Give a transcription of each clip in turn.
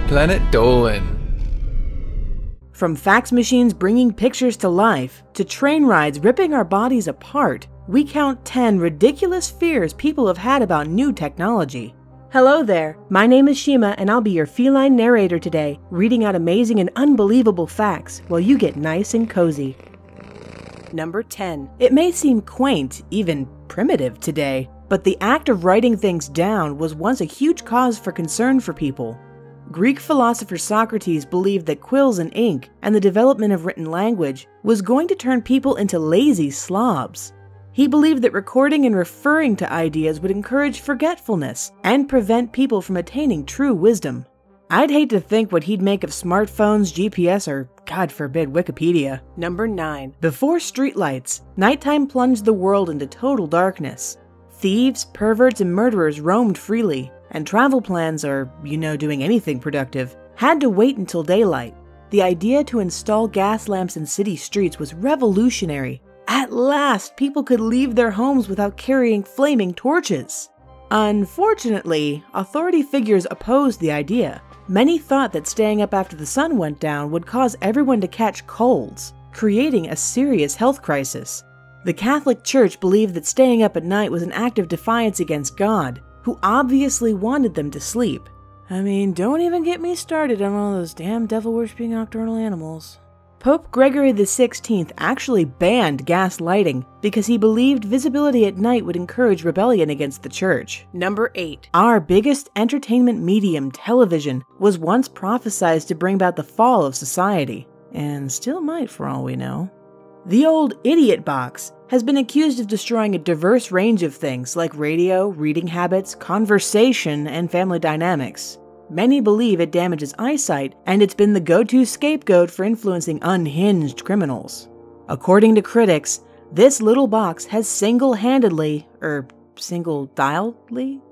Planet Dolan. From fax machines bringing pictures to life, to train rides ripping our bodies apart, we count 10 ridiculous fears people have had about new technology. Hello there, my name is Shima and I'll be your feline narrator today, reading out amazing and unbelievable facts while you get nice and cozy. Number 10. It may seem quaint, even primitive today, but the act of writing things down was once a huge cause for concern for people. Greek philosopher Socrates believed that quills and ink, and the development of written language, was going to turn people into lazy slobs. He believed that recording and referring to ideas would encourage forgetfulness and prevent people from attaining true wisdom. I'd hate to think what he'd make of smartphones, GPS, or, God forbid, Wikipedia. Number 9. Before streetlights, nighttime plunged the world into total darkness. Thieves, perverts, and murderers roamed freely, and travel plans, or, doing anything productive, had to wait until daylight. The idea to install gas lamps in city streets was revolutionary. At last, people could leave their homes without carrying flaming torches. Unfortunately, authority figures opposed the idea. Many thought that staying up after the sun went down would cause everyone to catch colds, creating a serious health crisis. The Catholic Church believed that staying up at night was an act of defiance against God, who obviously wanted them to sleep. I mean, don't even get me started on all those damn devil-worshipping nocturnal animals. Pope Gregory XVI actually banned gas lighting because he believed visibility at night would encourage rebellion against the church. Number 8. Our biggest entertainment medium, television, was once prophesied to bring about the fall of society, and still might for all we know. The old idiot box has been accused of destroying a diverse range of things like radio, reading habits, conversation, and family dynamics. Many believe it damages eyesight, and it's been the go-to scapegoat for influencing unhinged criminals. According to critics, this little box has single-dialedly?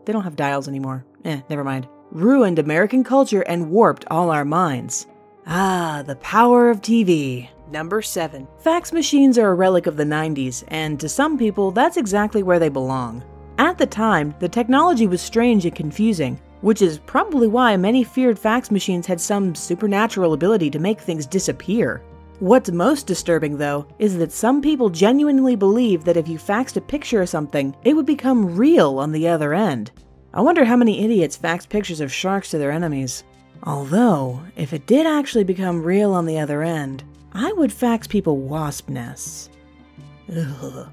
They don't have dials anymore. Never mind. Ruined American culture and warped all our minds. Ah, the power of TV. Number 7. Fax machines are a relic of the 90s, and to some people, that's exactly where they belong. At the time, the technology was strange and confusing, which is probably why many feared fax machines had some supernatural ability to make things disappear. What's most disturbing, though, is that some people genuinely believe that if you faxed a picture of something, it would become real on the other end. I wonder how many idiots fax pictures of sharks to their enemies. Although, if it did actually become real on the other end, I would fax people wasp nests. Ugh,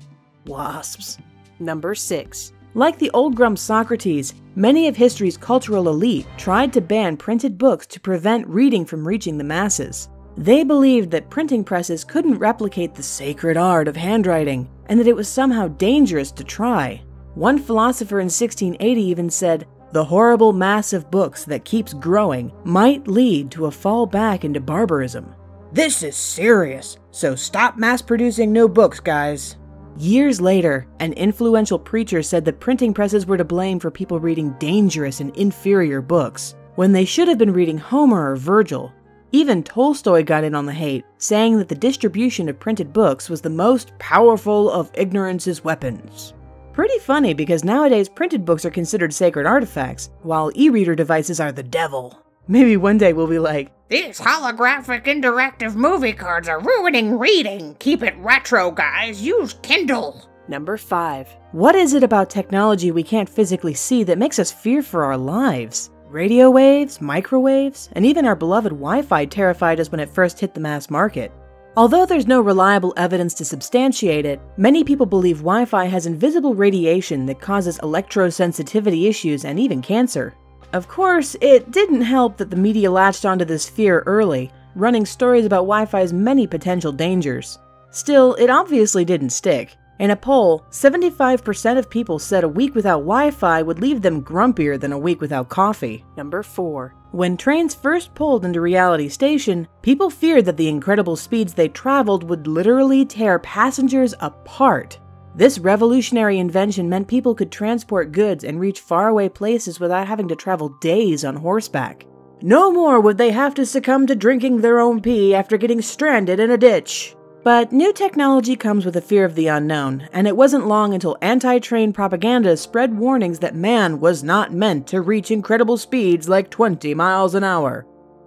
wasps. Number 6. Like the old grump Socrates, many of history's cultural elite tried to ban printed books to prevent reading from reaching the masses. They believed that printing presses couldn't replicate the sacred art of handwriting, and that it was somehow dangerous to try. One philosopher in 1680 even said, "The horrible mass of books that keeps growing might lead to a fall back into barbarism." This is serious, so stop mass-producing new books, guys. Years later, an influential preacher said that printing presses were to blame for people reading dangerous and inferior books, when they should have been reading Homer or Virgil. Even Tolstoy got in on the hate, saying that the distribution of printed books was the most powerful of ignorance's weapons. Pretty funny, because nowadays printed books are considered sacred artifacts, while e-reader devices are the devil. Maybe one day we'll be like, "These holographic interactive movie cards are ruining reading. Keep it retro, guys. Use Kindle." Number 5. What is it about technology we can't physically see that makes us fear for our lives? Radio waves, microwaves, and even our beloved Wi-Fi terrified us when it first hit the mass market. Although there's no reliable evidence to substantiate it, many people believe Wi-Fi has invisible radiation that causes electrosensitivity issues and even cancer. Of course, it didn't help that the media latched onto this fear early, running stories about Wi-Fi's many potential dangers. Still, it obviously didn't stick. In a poll, 75% of people said a week without Wi-Fi would leave them grumpier than a week without coffee. Number 4. When trains first pulled into Reality Station, people feared that the incredible speeds they traveled would literally tear passengers apart. This revolutionary invention meant people could transport goods and reach faraway places without having to travel days on horseback. No more would they have to succumb to drinking their own pee after getting stranded in a ditch. But new technology comes with a fear of the unknown, and it wasn't long until anti-train propaganda spread warnings that man was not meant to reach incredible speeds like 20 miles an hour.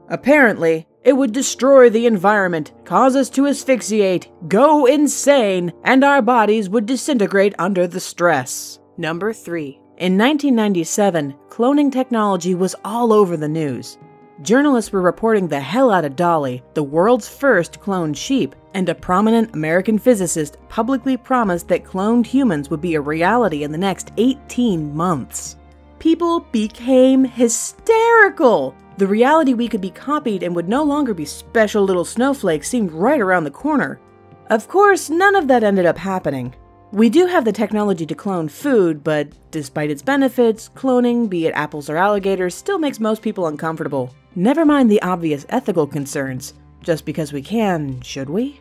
Apparently, it would destroy the environment, cause us to asphyxiate, go insane, and our bodies would disintegrate under the stress. Number 3. In 1997, cloning technology was all over the news. Journalists were reporting the hell out of Dolly, the world's first cloned sheep, and a prominent American physicist publicly promised that cloned humans would be a reality in the next 18 months. People became hysterical! The reality we could be copied and would no longer be special little snowflakes seemed right around the corner. Of course, none of that ended up happening. We do have the technology to clone food, but despite its benefits, cloning, be it apples or alligators, still makes most people uncomfortable. Never mind the obvious ethical concerns. Just because we can, should we?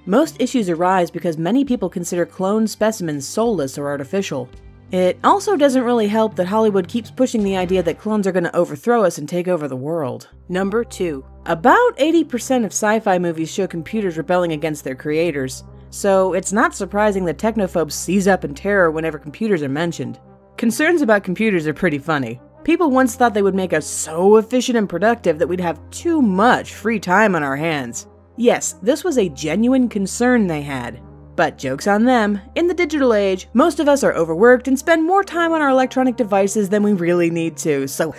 Most issues arise because many people consider cloned specimens soulless or artificial. It also doesn't really help that Hollywood keeps pushing the idea that clones are going to overthrow us and take over the world. Number 2. About 80% of sci-fi movies show computers rebelling against their creators, so it's not surprising that technophobes seize up in terror whenever computers are mentioned. Concerns about computers are pretty funny. People once thought they would make us so efficient and productive that we'd have too much free time on our hands. Yes, this was a genuine concern they had. But joke's on them. In the digital age, most of us are overworked and spend more time on our electronic devices than we really need to, so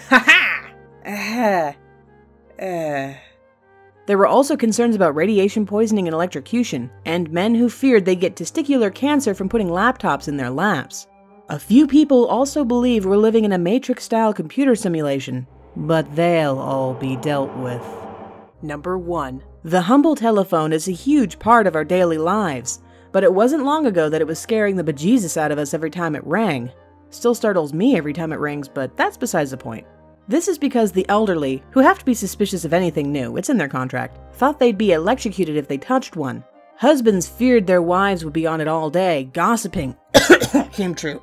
There were also concerns about radiation poisoning and electrocution, and men who feared they'd get testicular cancer from putting laptops in their laps. A few people also believe we're living in a Matrix-style computer simulation, but they'll all be dealt with. Number 1. The humble telephone is a huge part of our daily lives. But it wasn't long ago that it was scaring the bejesus out of us every time it rang. Still startles me every time it rings, but that's besides the point. This is because the elderly, who have to be suspicious of anything new, it's in their contract, thought they'd be electrocuted if they touched one. Husbands feared their wives would be on it all day, gossiping, came true,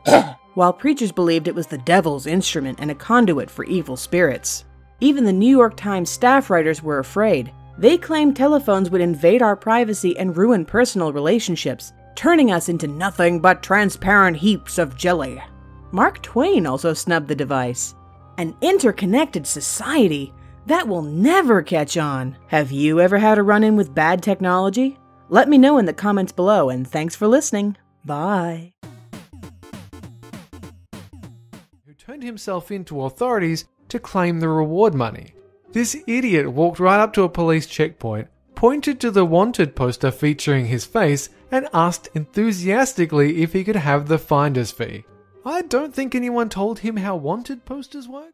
while preachers believed it was the devil's instrument and a conduit for evil spirits. Even the New York Times staff writers were afraid. They claimed telephones would invade our privacy and ruin personal relationships, turning us into nothing but transparent heaps of jelly. Mark Twain also snubbed the device. An interconnected society? That will never catch on. Have you ever had a run-in with bad technology? Let me know in the comments below, and thanks for listening. Bye. Who turned himself in to authorities to claim the reward money. This idiot walked right up to a police checkpoint, pointed to the wanted poster featuring his face, and asked enthusiastically if he could have the finder's fee. I don't think anyone told him how wanted posters work.